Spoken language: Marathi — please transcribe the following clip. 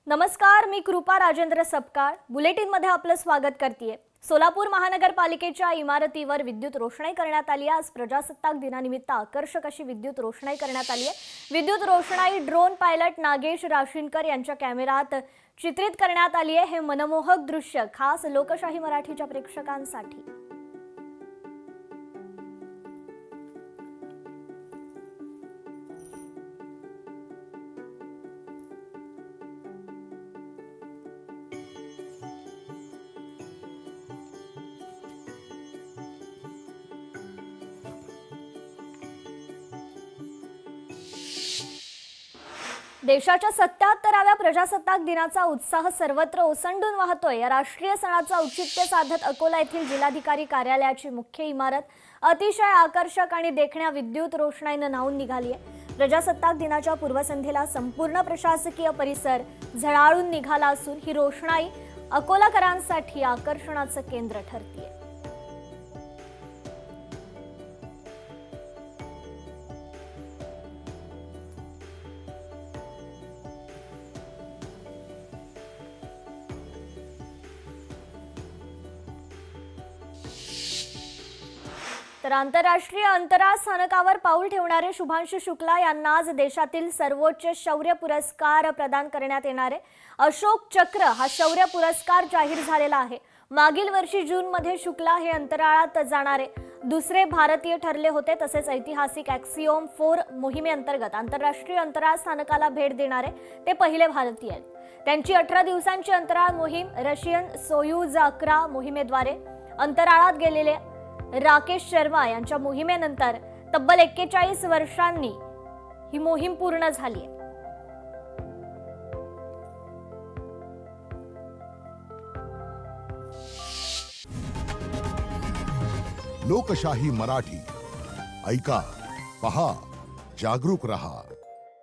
नमस्कार, मी कृपा राजेंद्र सपकाळ बुलेटिनमध्ये आपलं स्वागत करते। सोलापूर महानगरपालिकेच्या इमारतीवर विद्युत रोषणाई करण्यात आली आहे। आज प्रजासत्ताक दिनानिमित्त आकर्षक अशी विद्युत रोषणाई करण्यात आली आहे। विद्युत रोषणाई ड्रोन पायलट नागेश राशीनकर यांच्या कॅमेऱ्यात चित्रित करण्यात आली आहे। हे मनमोहक दृश्य खास लोकशाही मराठीच्या प्रेक्षकांसाठी। देशाच्या 77व्या प्रजासत्ताक दिनाचा उत्साह सर्वत्र ओसंडून वाहतोय। या राष्ट्रीय सणाचा औचित्य साधत अकोला येथील जिल्हाधिकारी कार्यालयाची मुख्य इमारत अतिशय आकर्षक आणि देखण्या विद्युत रोषणाईने न्हाऊन निघाली आहे। प्रजासत्ताक दिनाच्या पूर्वसंध्येला संपूर्ण प्रशासकीय परिसर झळाळून निघाला असून ही रोषणाई अकोलाकरांसाठी आकर्षणाचं केंद्र ठरते। तर आंतरराष्ट्रीय अंतराळ स्थानकावर पाऊल ठेवणारे शुभांशु शुक्ला यांना आज देशातील सर्वोच्च शौर्य पुरस्कार प्रदान करण्यात येणार आहे। अशोक चक्र हा शौर्य पुरस्कार जाहीर झालेला आहे। मागील वर्षी जून मध्ये शुक्ला हे अंतराळात जाणारे दुसरे भारतीय ठरले होते। तसेच ऐतिहासिक ॲक्सिओम 4 मोहिमेअंतर्गत आंतरराष्ट्रीय अंतराळ स्थानकाला भेट देणारे ते पहिले भारतीय आहेत। त्यांची 18 दिवसांची अंतराळ मोहीम रशियन सोयूज 11 मोहिमेद्वारे अंतराळात गेलेले राकेश शर्मा यांच्या मोहिमेनंतर तब्बल 41 वर्षांनी ही मोहीम पूर्ण झाली आहे। लोकशाही मराठी ऐका, पहा, जागरूक रहा।